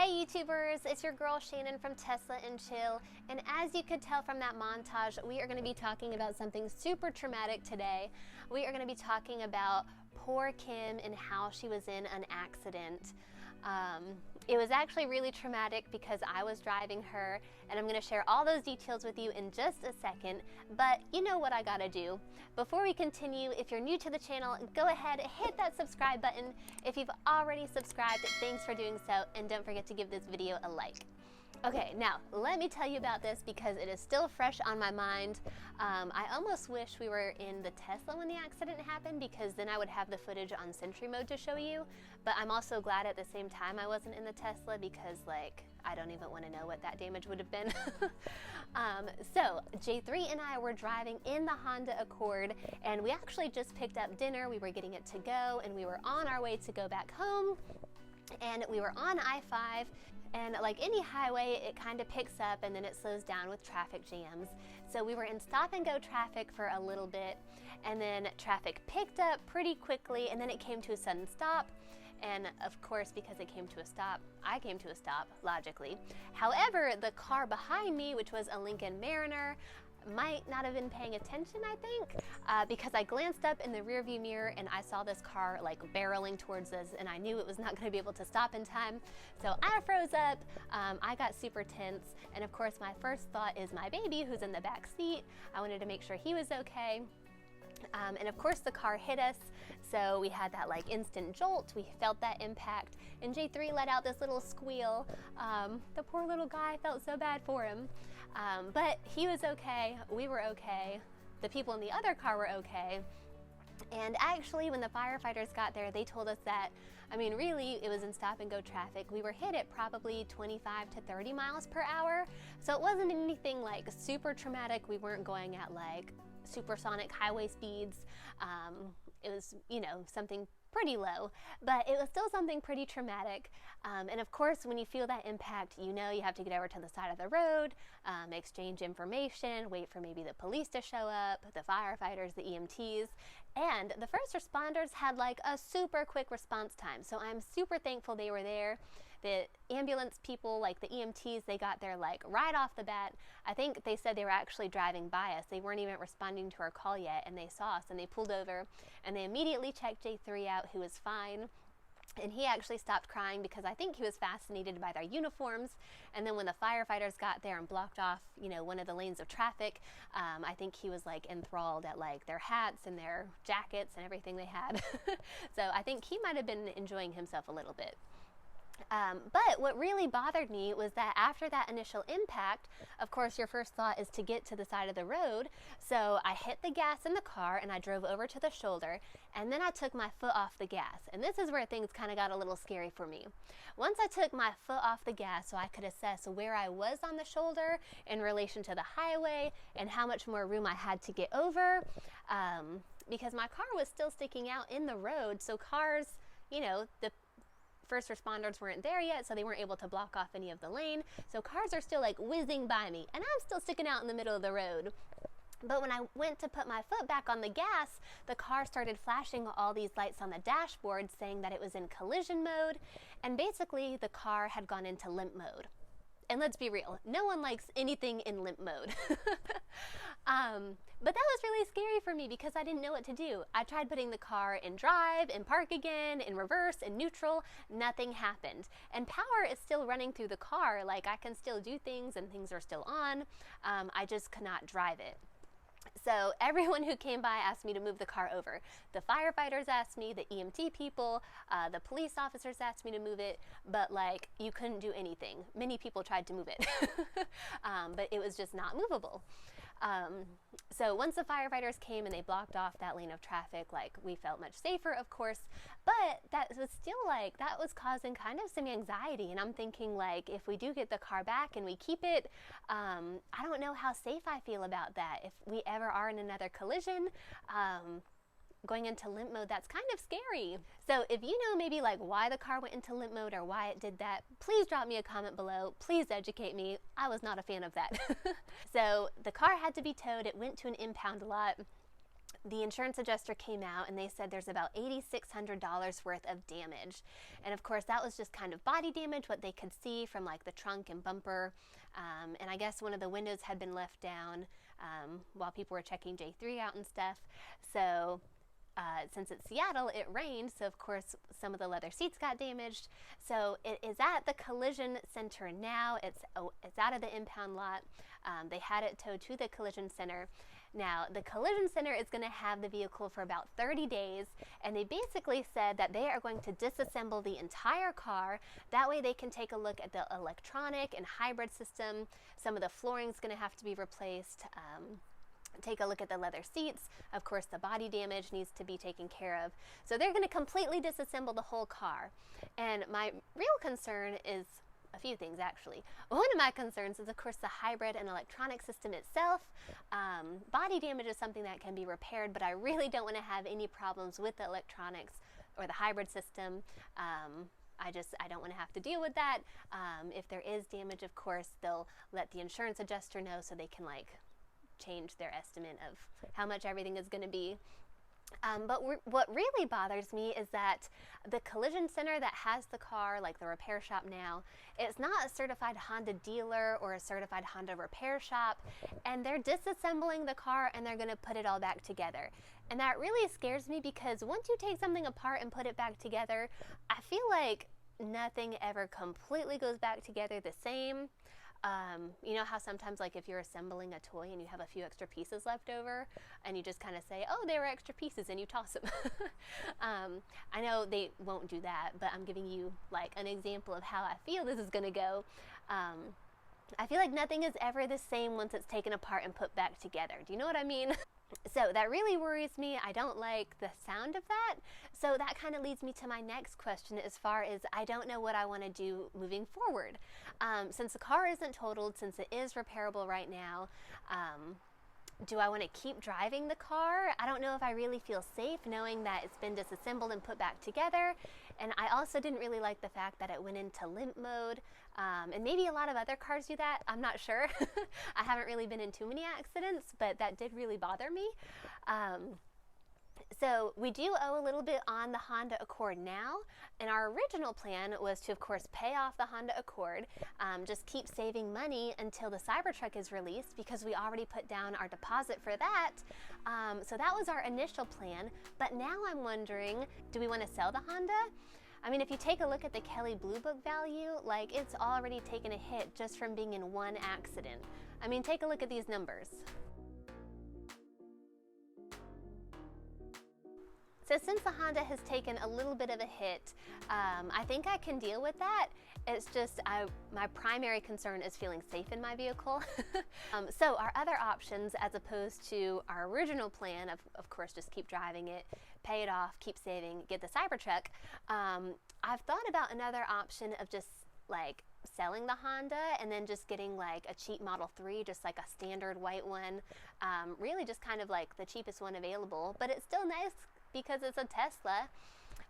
Hey YouTubers, it's your girl Shannon from Tesla and Chill, and as you could tell from that montage, we are going to be talking about something super traumatic today. We are going to be talking about poor Kim and how she was in an accident. It was actually really traumatic because I was driving her, and I'm going to share all those details with you in just a second, but you know what I gotta do. Before we continue, if you're new to the channel, go ahead, hit that subscribe button. If you've already subscribed, thanks for doing so, and don't forget to give this video a like. Okay, now let me tell you about this because it is still fresh on my mind. I almost wish we were in the Tesla when the accident happened because then I would have the footage on Sentry mode to show you, but I'm also glad at the same time I wasn't in the Tesla because, like, I don't even want to know what that damage would have been. So J3 and I were driving in the Honda Accord, and we actually just picked up dinner. We were getting it to go, and we were on our way to go back home. And we were on I-5, and like any highway, it kind of picks up and then it slows down with traffic jams. So we were in stop and go traffic for a little bit, and then traffic picked up pretty quickly, and then it came to a sudden stop. And of course, because it came to a stop, I came to a stop, logically. However, the car behind me, which was a Lincoln Mariner, might not have been paying attention, I think, because I glanced up in the rearview mirror and I saw this car like barreling towards us, and I knew it was not going to be able to stop in time. So I froze up, I got super tense, and of course my first thought is my baby who's in the back seat. I wanted to make sure he was okay. And of course the car hit us, so we had that like instant jolt. We felt that impact, and J3 let out this little squeal. The poor little guy, felt so bad for him, but he was okay, we were okay, the people in the other car were okay. And actually, when the firefighters got there, they told us that, I mean, really, it was in stop and go traffic. We were hit at probably 25 to 30 miles per hour, so it wasn't anything like super traumatic. We weren't going at like supersonic highway speeds. It was, you know, something pretty low, but it was still something pretty traumatic. And of course, when you feel that impact, you know you have to get over to the side of the road, exchange information, wait for maybe the police to show up, the firefighters, the EMTs, and the first responders had like a super quick response time. So I'm super thankful they were there. The ambulance people, like the EMTs, they got there like right off the bat. I think they said they were actually driving by us. They weren't even responding to our call yet, and they saw us and they pulled over and they immediately checked J3 out, who was fine. And he actually stopped crying because I think he was fascinated by their uniforms. And then when the firefighters got there and blocked off, you know, one of the lanes of traffic, I think he was like enthralled at like their hats and their jackets and everything they had. So I think he might have been enjoying himself a little bit. But what really bothered me was that after that initial impact, of course, your first thought is to get to the side of the road. So I hit the gas in the car and I drove over to the shoulder, and then I took my foot off the gas. And this is where things kind of got a little scary for me. Once I took my foot off the gas so I could assess where I was on the shoulder in relation to the highway and how much more room I had to get over, because my car was still sticking out in the road. So cars, you know, the first responders weren't there yet, so they weren't able to block off any of the lane. So cars are still like whizzing by me, and I'm still sticking out in the middle of the road. But when I went to put my foot back on the gas, the car started flashing all these lights on the dashboard saying that it was in collision mode, and basically the car had gone into limp mode. And let's be real, no one likes anything in limp mode. But that was really scary for me because I didn't know what to do. I tried putting the car in drive, in park again, in reverse, in neutral. Nothing happened. And power is still running through the car. Like, I can still do things and things are still on. I just could not drive it. So everyone who came by asked me to move the car over. The firefighters asked me, the EMT people, the police officers asked me to move it, but like, you couldn't do anything. Many people tried to move it, but it was just not movable. So once the firefighters came and they blocked off that lane of traffic, like, we felt much safer, of course, but that was still like, that was causing kind of some anxiety. And I'm thinking, like, if we do get the car back and we keep it, I don't know how safe I feel about that. If we ever are in another collision, going into limp mode, that's kind of scary. So if you know maybe like why the car went into limp mode or why it did that, please drop me a comment below. Please educate me. I was not a fan of that. So the car had to be towed. It went to an impound lot. the insurance adjuster came out and they said there's about $8,600 worth of damage. And of course that was just kind of body damage, what they could see from like the trunk and bumper. And I guess one of the windows had been left down while people were checking J3 out and stuff. So since it's Seattle, it rained, so of course some of the leather seats got damaged. So it is at the collision center now. It's out of the impound lot. They had it towed to the collision center. Now, the collision center is going to have the vehicle for about 30 days, and they basically said that they are going to disassemble the entire car. That way they can take a look at the electronic and hybrid system. Some of the flooring is going to have to be replaced. Take a look at the leather seats. Of course, the body damage needs to be taken care of. So they're going to completely disassemble the whole car. And my real concern is a few things, actually. One of my concerns is, of course, the hybrid and electronic system itself. Body damage is something that can be repaired, but I really don't want to have any problems with the electronics or the hybrid system. I don't want to have to deal with that. If there is damage, of course, they'll let the insurance adjuster know so they can change their estimate of how much everything is going to be. But what really bothers me is that the collision center that has the car, like the repair shop now, it's not a certified Honda dealer or a certified Honda repair shop, and they're disassembling the car and they're going to put it all back together. And that really scares me, because once you take something apart and put it back together, I feel like nothing ever completely goes back together the same. You know how sometimes, like, if you're assembling a toy and you have a few extra pieces left over and you just kind of say, oh, they were extra pieces, and you toss them. I know they won't do that, but I'm giving you like an example of how I feel this is going to go. I feel like nothing is ever the same once it's taken apart and put back together. Do you know what I mean? So that really worries me. I don't like the sound of that. So that kind of leads me to my next question, as far as I don't know what I want to do moving forward. Since the car isn't totaled, since it is repairable right now, do I want to keep driving the car? I don't know if I really feel safe knowing that it's been disassembled and put back together. And I also didn't really like the fact that it went into limp mode. And maybe a lot of other cars do that. I'm not sure. I haven't really been in too many accidents, but that did really bother me. So we do owe a little bit on the Honda Accord now, and our original plan was to, of course, pay off the Honda Accord, just keep saving money until the Cybertruck is released, because we already put down our deposit for that. So that was our initial plan, but now I'm wondering, do we want to sell the Honda? I mean, if you take a look at the Kelley Blue Book value, like, it's already taken a hit just from being in one accident. I mean, take a look at these numbers. So since the Honda has taken a little bit of a hit, I think I can deal with that. It's just my primary concern is feeling safe in my vehicle. So our other options, as opposed to our original plan of course, just keep driving it, pay it off, keep saving, get the Cybertruck, I've thought about another option of just like selling the Honda and then just getting like a cheap Model 3, just like a standard white one, really just kind of like the cheapest one available, but it's still nice because it's a Tesla.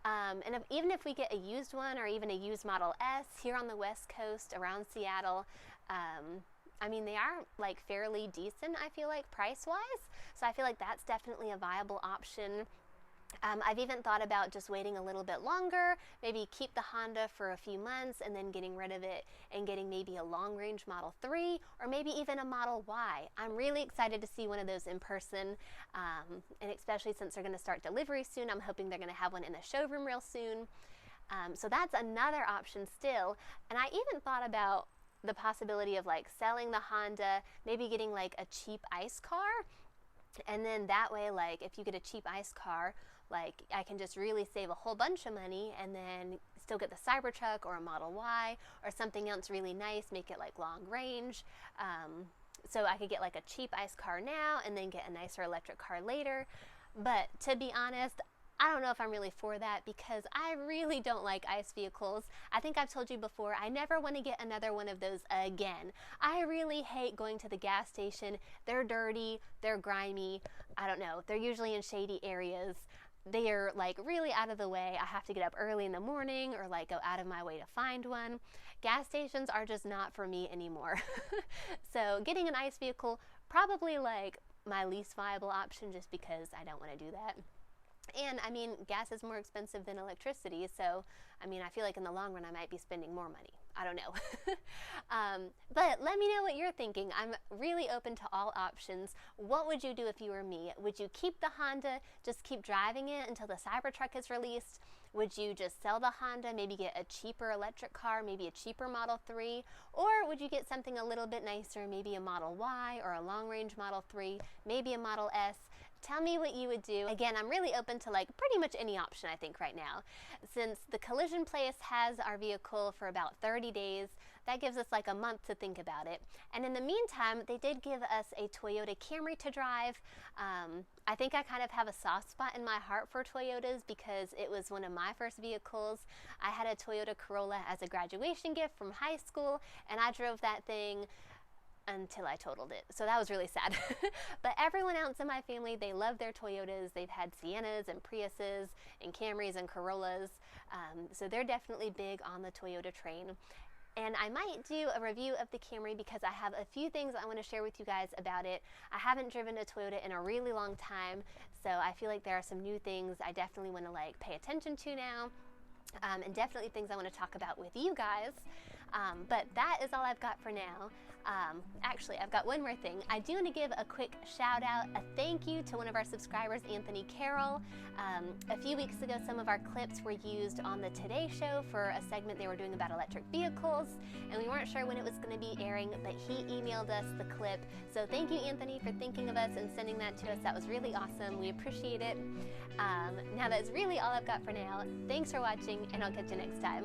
And even if we get a used one or even a used Model S here on the West Coast around Seattle, I mean, they are like fairly decent, I feel like, price-wise. So I feel like that's definitely a viable option. I've even thought about just waiting a little bit longer, maybe keep the Honda for a few months and then getting rid of it and getting maybe a long-range Model 3 or maybe even a Model Y. I'm really excited to see one of those in person, and especially since they're going to start delivery soon, I'm hoping they're going to have one in the showroom real soon. So that's another option still. And I even thought about the possibility of like selling the Honda, maybe getting like a cheap ICE car. And then that way, like, if you get a cheap ICE car, like, I can just really save a whole bunch of money and then still get the Cybertruck or a Model Y or something else really nice, make it like long range. So I could get like a cheap ICE car now and then get a nicer electric car later. But to be honest, I don't know if I'm really for that, because I really don't like ICE vehicles. I think I've told you before, I never want to get another one of those again. I really hate going to the gas station. They're dirty, they're grimy, I don't know, they're usually in shady areas. They're like really out of the way. I have to get up early in the morning or like go out of my way to find one. Gas stations are just not for me anymore. So getting an ICE vehicle, probably like my least viable option just because I don't want to do that. And I mean, gas is more expensive than electricity, so I mean, I feel like in the long run I might be spending more money. I don't know. But let me know what you're thinking. I'm really open to all options. What would you do if you were me? Would you keep the Honda, just keep driving it until the Cybertruck is released? Would you just sell the Honda, maybe get a cheaper electric car, maybe a cheaper Model 3? Or would you get something a little bit nicer, maybe a Model Y or a long-range Model 3, maybe a Model S? Tell me what you would do. Again, I'm really open to like pretty much any option I think right now. Since the collision place has our vehicle for about 30 days, that gives us like a month to think about it. And in the meantime, they did give us a Toyota Camry to drive. I think I kind of have a soft spot in my heart for Toyotas because it was one of my first vehicles. I had a Toyota Corolla as a graduation gift from high school, and I drove that thing until I totaled it. So that was really sad. But everyone else in my family, they love their Toyotas. They've had Siennas and Priuses and Camrys and Corollas. So they're definitely big on the Toyota train. And I might do a review of the Camry because I have a few things I want to share with you guys about it. I haven't driven a Toyota in a really long time, so I feel like there are some new things I definitely want to like pay attention to now. And definitely things I want to talk about with you guys. But that is all I've got for now. Actually, I've got one more thing. I do want to give a quick shout out, a thank you to one of our subscribers, Anthony Carroll. A few weeks ago, some of our clips were used on the Today Show for a segment they were doing about electric vehicles, and we weren't sure when it was going to be airing, but he emailed us the clip. So thank you, Anthony, for thinking of us and sending that to us. That was really awesome. We appreciate it. Now that's really all I've got for now. Thanks for watching, and I'll catch you next time.